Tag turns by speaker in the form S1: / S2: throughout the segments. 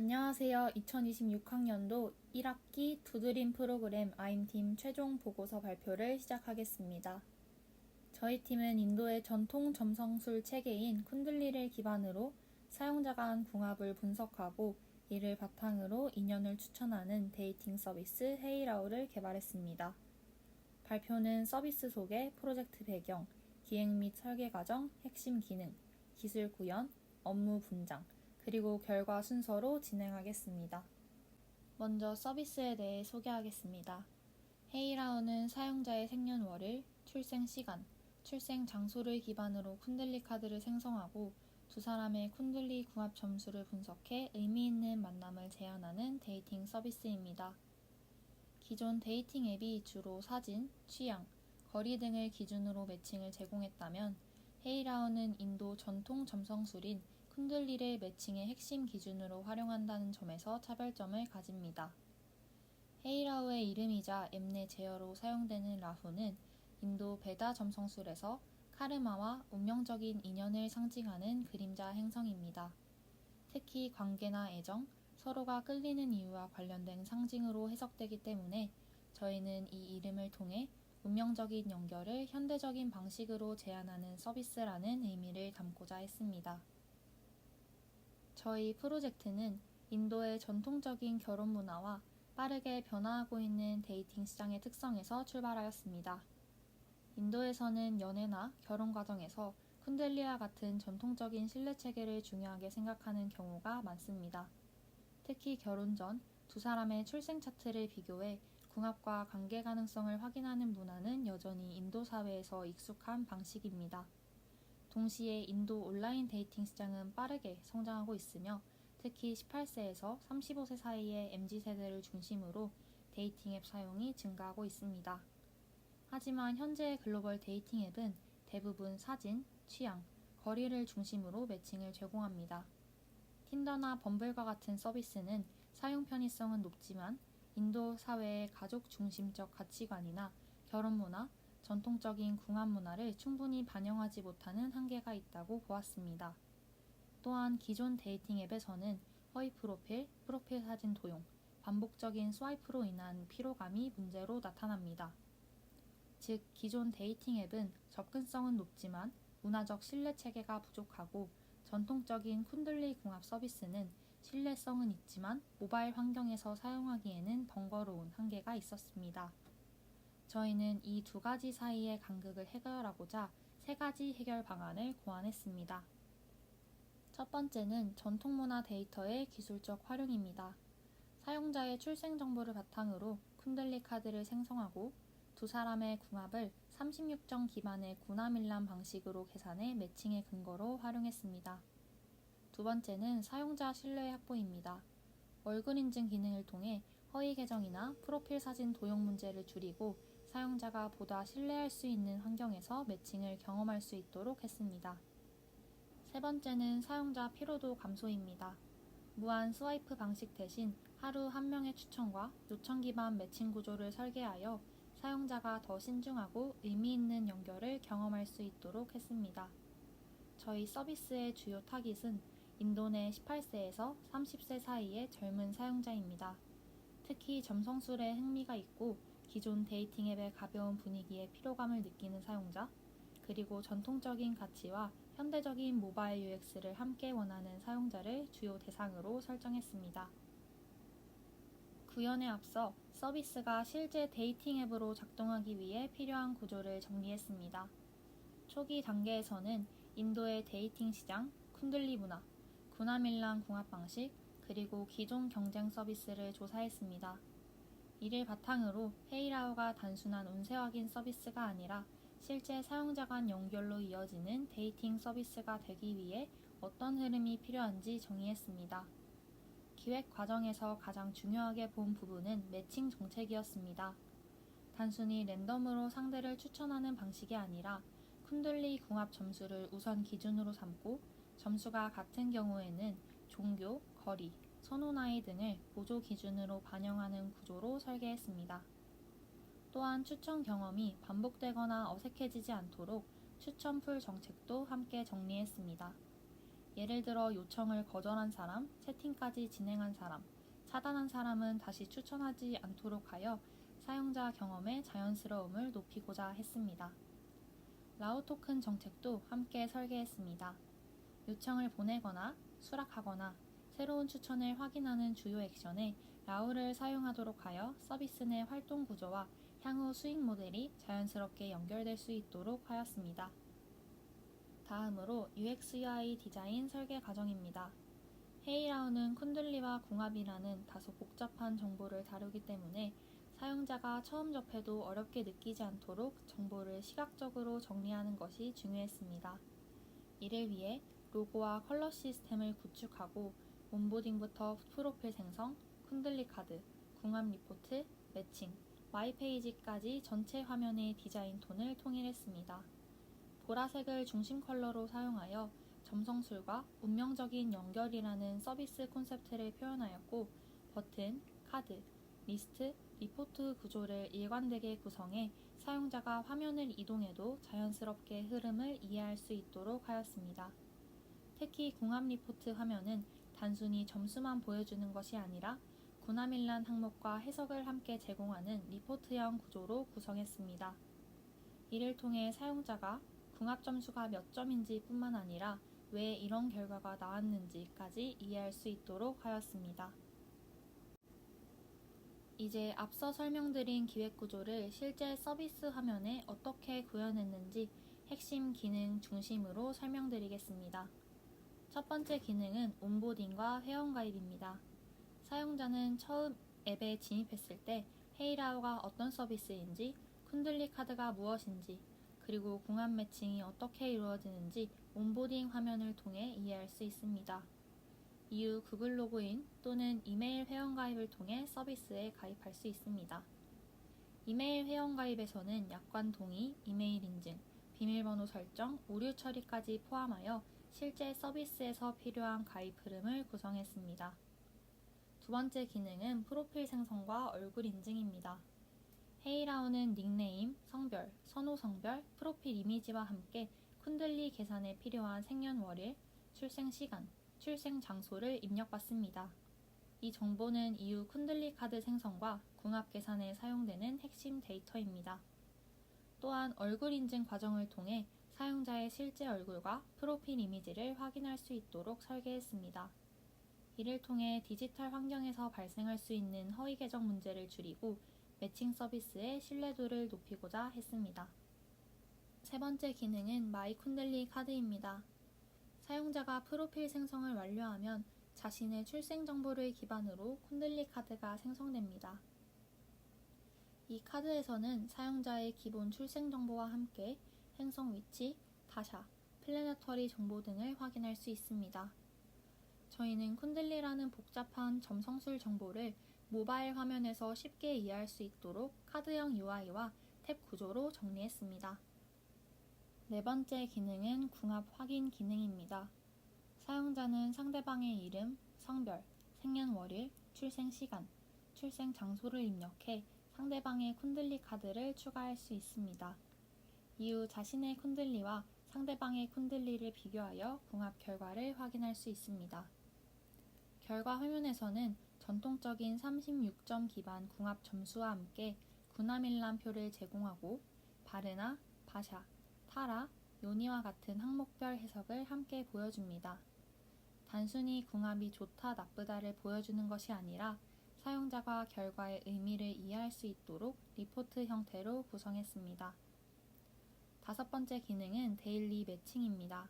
S1: 안녕하세요. 2026학년도 1학기 투드림 프로그램 아임팀 최종 보고서 발표를 시작하겠습니다. 저희 팀은 인도의 전통 점성술 체계인 쿤들리를 기반으로 사용자 간 궁합을 분석하고 이를 바탕으로 인연을 추천하는 데이팅 서비스 헤이라우를 개발했습니다. 발표는 서비스 소개, 프로젝트 배경, 기획 및 설계 과정, 핵심 기능, 기술 구현, 업무 분장, 그리고 결과 순서로 진행하겠습니다. 먼저 서비스에 대해 소개하겠습니다. 헤이라우는 사용자의 생년월일, 출생 시간, 출생 장소를 기반으로 쿤들리 카드를 생성하고 두 사람의 쿤들리 궁합 점수를 분석해 의미 있는 만남을 제안하는 데이팅 서비스입니다. 기존 데이팅 앱이 주로 사진, 취향, 거리 등을 기준으로 매칭을 제공했다면 헤이라우는 인도 전통 점성술인 쿤들리를 매칭의 핵심 기준으로 활용한다는 점에서 차별점을 가집니다. 헤이라우의 이름이자 앱 내 제어로 사용되는 라후는 인도 베다 점성술에서 카르마와 운명적인 인연을 상징하는 그림자 행성입니다. 특히 관계나 애정, 서로가 끌리는 이유와 관련된 상징으로 해석되기 때문에 저희는 이 이름을 통해 운명적인 연결을 현대적인 방식으로 제안하는 서비스라는 의미를 담고자 했습니다. 저희 프로젝트는 인도의 전통적인 결혼 문화와 빠르게 변화하고 있는 데이팅 시장의 특성에서 출발하였습니다. 인도에서는 연애나 결혼 과정에서 쿤들리와 같은 전통적인 신뢰 체계를 중요하게 생각하는 경우가 많습니다. 특히 결혼 전 두 사람의 출생 차트를 비교해 궁합과 관계 가능성을 확인하는 문화는 여전히 인도 사회에서 익숙한 방식입니다. 동시에 인도 온라인 데이팅 시장은 빠르게 성장하고 있으며 특히 18세에서 35세 사이의 MZ세대를 중심으로 데이팅 앱 사용이 증가하고 있습니다. 하지만 현재의 글로벌 데이팅 앱은 대부분 사진, 취향, 거리를 중심으로 매칭을 제공합니다. 틴더나 범블과 같은 서비스는 사용 편의성은 높지만 인도 사회의 가족 중심적 가치관이나 결혼 문화, 전통적인 궁합 문화를 충분히 반영하지 못하는 한계가 있다고 보았습니다. 또한 기존 데이팅 앱에서는 허위 프로필 사진 도용, 반복적인 스와이프로 인한 피로감이 문제로 나타납니다. 즉, 기존 데이팅 앱은 접근성은 높지만 문화적 신뢰 체계가 부족하고 전통적인 쿤들리 궁합 서비스는 신뢰성은 있지만 모바일 환경에서 사용하기에는 번거로운 한계가 있었습니다. 저희는 이 두 가지 사이의 간극을 해결하고자 세 가지 해결 방안을 고안했습니다. 첫 번째는 전통문화 데이터의 기술적 활용입니다. 사용자의 출생 정보를 바탕으로 쿤들리 카드를 생성하고 두 사람의 궁합을 36점 기반의 구나밀란 방식으로 계산해 매칭의 근거로 활용했습니다. 두 번째는 사용자 신뢰 확보입니다. 얼굴 인증 기능을 통해 허위 계정이나 프로필 사진 도용 문제를 줄이고 사용자가 보다 신뢰할 수 있는 환경에서 매칭을 경험할 수 있도록 했습니다. 세 번째는 사용자 피로도 감소입니다. 무한 스와이프 방식 대신 하루 한 명의 추천과 요청 기반 매칭 구조를 설계하여 사용자가 더 신중하고 의미 있는 연결을 경험할 수 있도록 했습니다. 저희 서비스의 주요 타깃은 인도 내 18세에서 30세 사이의 젊은 사용자입니다. 특히 점성술에 흥미가 있고 기존 데이팅 앱의 가벼운 분위기에 피로감을 느끼는 사용자, 그리고 전통적인 가치와 현대적인 모바일 UX를 함께 원하는 사용자를 주요 대상으로 설정했습니다. 구현에 앞서 서비스가 실제 데이팅 앱으로 작동하기 위해 필요한 구조를 정리했습니다. 초기 단계에서는 인도의 데이팅 시장, 쿤들리 문화, 구나밀란 궁합 방식, 그리고 기존 경쟁 서비스를 조사했습니다. 이를 바탕으로 헤이라우가 단순한 운세 확인 서비스가 아니라 실제 사용자 간 연결로 이어지는 데이팅 서비스가 되기 위해 어떤 흐름이 필요한지 정의했습니다. 기획 과정에서 가장 중요하게 본 부분은 매칭 정책이었습니다. 단순히 랜덤으로 상대를 추천하는 방식이 아니라 쿤들리 궁합 점수를 우선 기준으로 삼고 점수가 같은 경우에는 종교, 거리, 선호 나이 등을 보조 기준으로 반영하는 구조로 설계했습니다. 또한 추천 경험이 반복되거나 어색해지지 않도록 추천 풀 정책도 함께 정리했습니다. 예를 들어 요청을 거절한 사람, 채팅까지 진행한 사람, 차단한 사람은 다시 추천하지 않도록 하여 사용자 경험의 자연스러움을 높이고자 했습니다. 라오 토큰 정책도 함께 설계했습니다. 요청을 보내거나 수락하거나 새로운 추천을 확인하는 주요 액션에 라오를 사용하도록 하여 서비스 내 활동 구조와 향후 수익 모델이 자연스럽게 연결될 수 있도록 하였습니다. 다음으로 UX/UI 디자인 설계 과정입니다. 헤이라오는 쿤들리와 궁합이라는 다소 복잡한 정보를 다루기 때문에 사용자가 처음 접해도 어렵게 느끼지 않도록 정보를 시각적으로 정리하는 것이 중요했습니다. 이를 위해 로고와 컬러 시스템을 구축하고 온보딩부터 프로필 생성, 쿤들리 카드, 궁합 리포트, 매칭, 마이페이지까지 전체 화면의 디자인 톤을 통일했습니다. 보라색을 중심 컬러로 사용하여 점성술과 운명적인 연결이라는 서비스 콘셉트를 표현하였고 버튼, 카드, 리스트, 리포트 구조를 일관되게 구성해 사용자가 화면을 이동해도 자연스럽게 흐름을 이해할 수 있도록 하였습니다. 특히 궁합 리포트 화면은 단순히 점수만 보여주는 것이 아니라 구나밀란 항목과 해석을 함께 제공하는 리포트형 구조로 구성했습니다. 이를 통해 사용자가 궁합 점수가 몇 점인지 뿐만 아니라 왜 이런 결과가 나왔는지까지 이해할 수 있도록 하였습니다. 이제 앞서 설명드린 기획 구조를 실제 서비스 화면에 어떻게 구현했는지 핵심 기능 중심으로 설명드리겠습니다. 첫 번째 기능은 온보딩과 회원가입입니다. 사용자는 처음 앱에 진입했을 때 헤이라오가 어떤 서비스인지, 쿤들리 카드가 무엇인지, 그리고 궁합 매칭이 어떻게 이루어지는지 온보딩 화면을 통해 이해할 수 있습니다. 이후 구글 로그인 또는 이메일 회원가입을 통해 서비스에 가입할 수 있습니다. 이메일 회원가입에서는 약관 동의, 이메일 인증, 비밀번호 설정, 오류 처리까지 포함하여 실제 서비스에서 필요한 가입 흐름을 구성했습니다. 두 번째 기능은 프로필 생성과 얼굴 인증입니다. 헤이라오는 닉네임, 성별, 선호 성별, 프로필 이미지와 함께 쿤들리 계산에 필요한 생년월일, 출생 시간, 출생 장소를 입력받습니다. 이 정보는 이후 쿤들리 카드 생성과 궁합 계산에 사용되는 핵심 데이터입니다. 또한 얼굴 인증 과정을 통해 사용자의 실제 얼굴과 프로필 이미지를 확인할 수 있도록 설계했습니다. 이를 통해 디지털 환경에서 발생할 수 있는 허위 계정 문제를 줄이고 매칭 서비스의 신뢰도를 높이고자 했습니다. 세 번째 기능은 마이 쿤들리 카드입니다. 사용자가 프로필 생성을 완료하면 자신의 출생 정보를 기반으로 쿤들리 카드가 생성됩니다. 이 카드에서는 사용자의 기본 출생 정보와 함께 행성 위치, 다샤, 플래너터리 정보 등을 확인할 수 있습니다. 저희는 쿤들리라는 복잡한 점성술 정보를 모바일 화면에서 쉽게 이해할 수 있도록 카드형 UI와 탭 구조로 정리했습니다. 네 번째 기능은 궁합 확인 기능입니다. 사용자는 상대방의 이름, 성별, 생년월일, 출생 시간, 출생 장소를 입력해 상대방의 쿤들리 카드를 추가할 수 있습니다. 이후 자신의 쿤들리와 상대방의 쿤들리를 비교하여 궁합 결과를 확인할 수 있습니다. 결과 화면에서는 전통적인 36점 기반 궁합 점수와 함께 구나밀란 표를 제공하고 바르나, 바샤, 타라, 요니와 같은 항목별 해석을 함께 보여줍니다. 단순히 궁합이 좋다 나쁘다를 보여주는 것이 아니라 사용자가 결과의 의미를 이해할 수 있도록 리포트 형태로 구성했습니다. 다섯 번째 기능은 데일리 매칭입니다.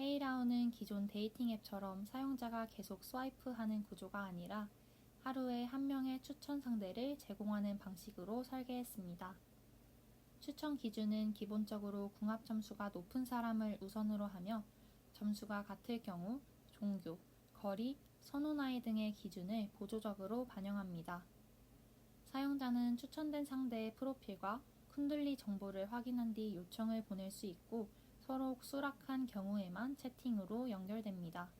S1: 헤이라오는 기존 데이팅 앱처럼 사용자가 계속 스와이프하는 구조가 아니라 하루에 한 명의 추천 상대를 제공하는 방식으로 설계했습니다. 추천 기준은 기본적으로 궁합 점수가 높은 사람을 우선으로 하며 점수가 같을 경우 종교, 거리, 선호 나이 등의 기준을 보조적으로 반영합니다. 사용자는 추천된 상대의 프로필과 쿤들리 정보를 확인한 뒤 요청을 보낼 수 있고 서로 수락한 경우에만 채팅으로 연결됩니다.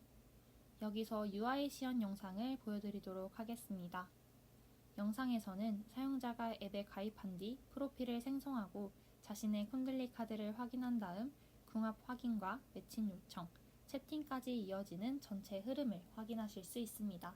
S1: 여기서 UI 시연 영상을 보여드리도록 하겠습니다. 영상에서는 사용자가 앱에 가입한 뒤 프로필을 생성하고 자신의 쿤들리 카드를 확인한 다음 궁합 확인과 매칭 요청, 채팅까지 이어지는 전체 흐름을 확인하실 수 있습니다.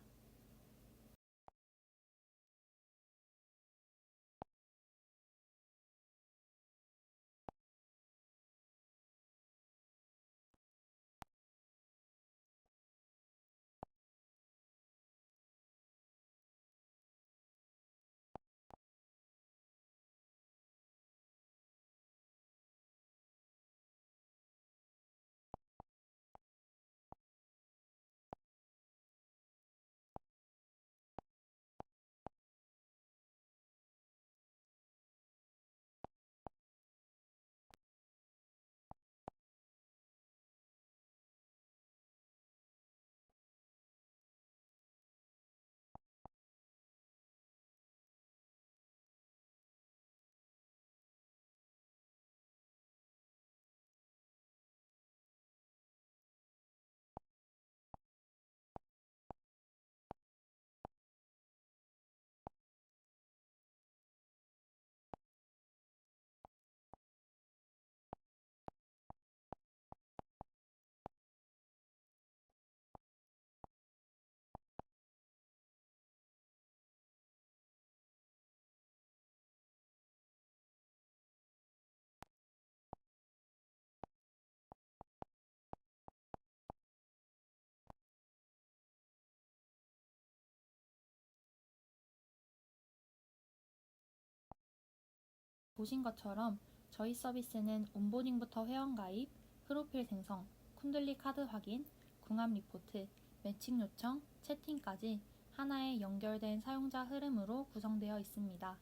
S1: 보신 것처럼 저희 서비스는 온보딩부터 회원가입, 프로필 생성, 쿤들리 카드 확인, 궁합 리포트, 매칭 요청, 채팅까지 하나의 연결된 사용자 흐름으로 구성되어 있습니다.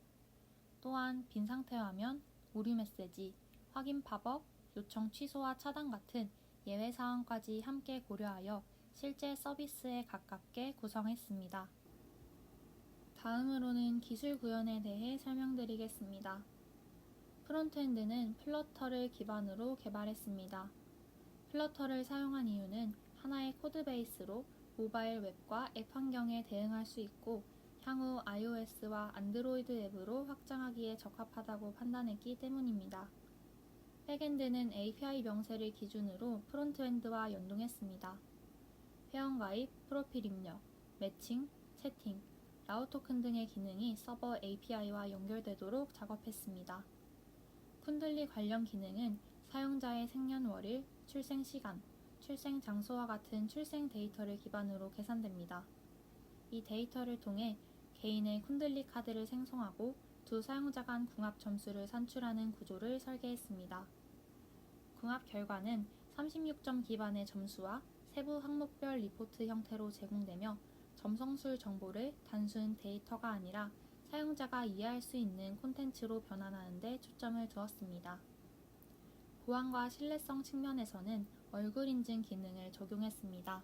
S1: 또한 빈 상태 화면, 오류 메시지, 확인 팝업, 요청 취소와 차단 같은 예외 사항까지 함께 고려하여 실제 서비스에 가깝게 구성했습니다. 다음으로는 기술 구현에 대해 설명드리겠습니다. 프론트엔드는 플러터를 기반으로 개발했습니다. 플러터를 사용한 이유는 하나의 코드베이스로 모바일 웹과 앱 환경에 대응할 수 있고 향후 iOS와 안드로이드 앱으로 확장하기에 적합하다고 판단했기 때문입니다. 백엔드는 API 명세를 기준으로 프론트엔드와 연동했습니다. 회원가입, 프로필 입력, 매칭, 채팅, 라우 토큰 등의 기능이 서버 API와 연결되도록 작업했습니다. 쿤들리 관련 기능은 사용자의 생년월일, 출생시간, 출생장소와 같은 출생 데이터를 기반으로 계산됩니다. 이 데이터를 통해 개인의 쿤들리 카드를 생성하고 두 사용자 간 궁합 점수를 산출하는 구조를 설계했습니다. 궁합 결과는 36점 기반의 점수와 세부 항목별 리포트 형태로 제공되며 점성술 정보를 단순 데이터가 아니라 사용자가 이해할 수 있는 콘텐츠로 변환하는 데 초점을 두었습니다. 보안과 신뢰성 측면에서는 얼굴 인증 기능을 적용했습니다.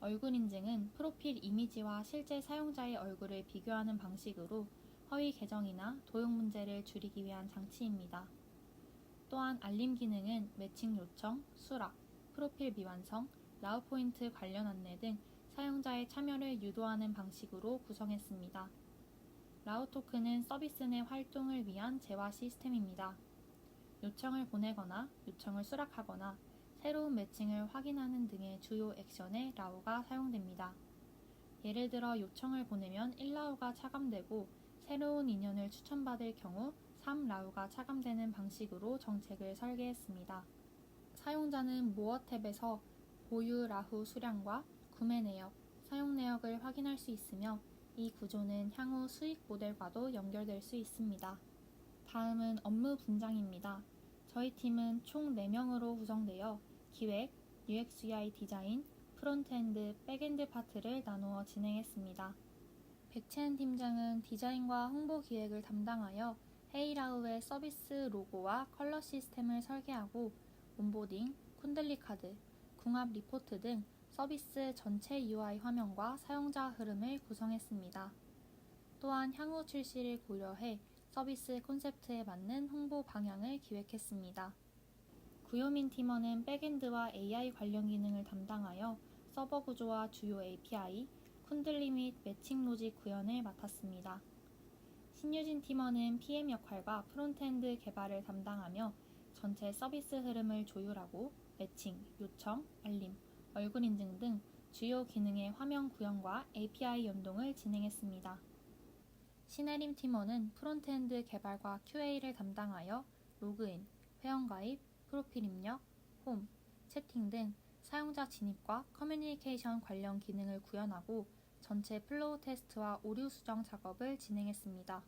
S1: 얼굴 인증은 프로필 이미지와 실제 사용자의 얼굴을 비교하는 방식으로 허위 계정이나 도용 문제를 줄이기 위한 장치입니다. 또한 알림 기능은 매칭 요청, 수락, 프로필 미완성, 라우 포인트 관련 안내 등 사용자의 참여를 유도하는 방식으로 구성했습니다. 라우 토큰은 서비스 내 활동을 위한 재화 시스템입니다. 요청을 보내거나 요청을 수락하거나 새로운 매칭을 확인하는 등의 주요 액션에 라우가 사용됩니다. 예를 들어 요청을 보내면 1라우가 차감되고 새로운 인연을 추천받을 경우 3라우가 차감되는 방식으로 정책을 설계했습니다. 사용자는 모어 탭에서 보유 라후 수량과 구매 내역, 사용 내역을 확인할 수 있으며 이 구조는 향후 수익 모델과도 연결될 수 있습니다. 다음은 업무 분장입니다. 저희 팀은 총 4명으로 구성되어 기획, UX/UI 디자인, 프론트엔드, 백엔드 파트를 나누어 진행했습니다. 백채은 팀장은 디자인과 홍보 기획을 담당하여 헤이라우의 서비스 로고와 컬러 시스템을 설계하고 온보딩, 쿤들리 카드, 궁합 리포트 등 서비스 전체 UI 화면과 사용자 흐름을 구성했습니다. 또한 향후 출시를 고려해 서비스 콘셉트에 맞는 홍보 방향을 기획했습니다. 구요민 팀원은 백엔드와 AI 관련 기능을 담당하여 서버 구조와 주요 API, 쿤들리 및 매칭 로직 구현을 맡았습니다. 신유진 팀원은 PM 역할과 프론트엔드 개발을 담당하며 전체 서비스 흐름을 조율하고 매칭, 요청, 알림, 얼굴 인증 등 주요 기능의 화면 구현과 API 연동을 진행했습니다. 신혜림 팀원은 프론트엔드 개발과 QA를 담당하여 로그인, 회원가입, 프로필 입력, 홈, 채팅 등 사용자 진입과 커뮤니케이션 관련 기능을 구현하고 전체 플로우 테스트와 오류 수정 작업을 진행했습니다.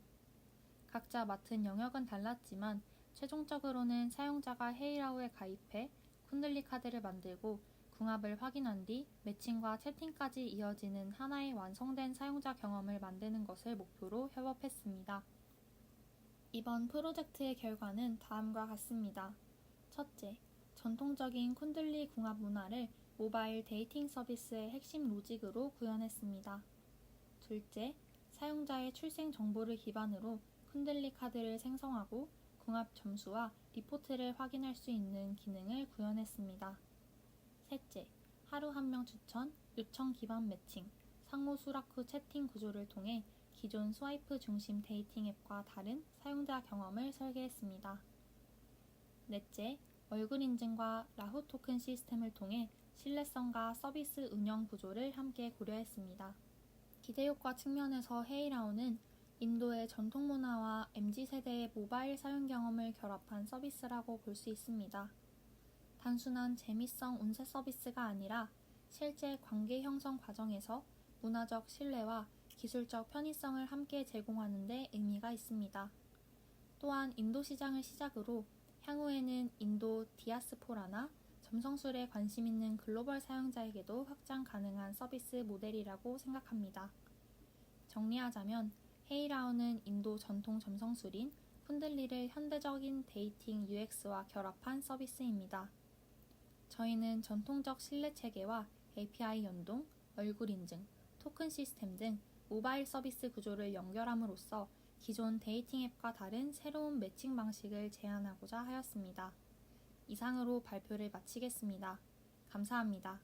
S1: 각자 맡은 영역은 달랐지만 최종적으로는 사용자가 헤이라오에 가입해 쿤들리 카드를 만들고 궁합을 확인한 뒤 매칭과 채팅까지 이어지는 하나의 완성된 사용자 경험을 만드는 것을 목표로 협업했습니다. 이번 프로젝트의 결과는 다음과 같습니다. 첫째, 전통적인 쿤들리 궁합 문화를 모바일 데이팅 서비스의 핵심 로직으로 구현했습니다. 둘째, 사용자의 출생 정보를 기반으로 쿤들리 카드를 생성하고 궁합 점수와 리포트를 확인할 수 있는 기능을 구현했습니다. 셋째, 하루 한 명 추천, 요청 기반 매칭, 상호 수락 후 채팅 구조를 통해 기존 스와이프 중심 데이팅 앱과 다른 사용자 경험을 설계했습니다. 넷째, 얼굴 인증과 라후 토큰 시스템을 통해 신뢰성과 서비스 운영 구조를 함께 고려했습니다. 기대 효과 측면에서 헤이라오는 인도의 전통 문화와 MZ세대의 모바일 사용 경험을 결합한 서비스라고 볼 수 있습니다. 단순한 재미성 운세 서비스가 아니라 실제 관계 형성 과정에서 문화적 신뢰와 기술적 편의성을 함께 제공하는 데 의미가 있습니다. 또한 인도 시장을 시작으로 향후에는 인도 디아스포라나 점성술에 관심 있는 글로벌 사용자에게도 확장 가능한 서비스 모델이라고 생각합니다. 정리하자면 헤이라오는 인도 전통 점성술인 쿤들리를 현대적인 데이팅 UX와 결합한 서비스입니다. 저희는 전통적 신뢰 체계와 API 연동, 얼굴 인증, 토큰 시스템 등 모바일 서비스 구조를 연결함으로써 기존 데이팅 앱과 다른 새로운 매칭 방식을 제안하고자 하였습니다. 이상으로 발표를 마치겠습니다. 감사합니다.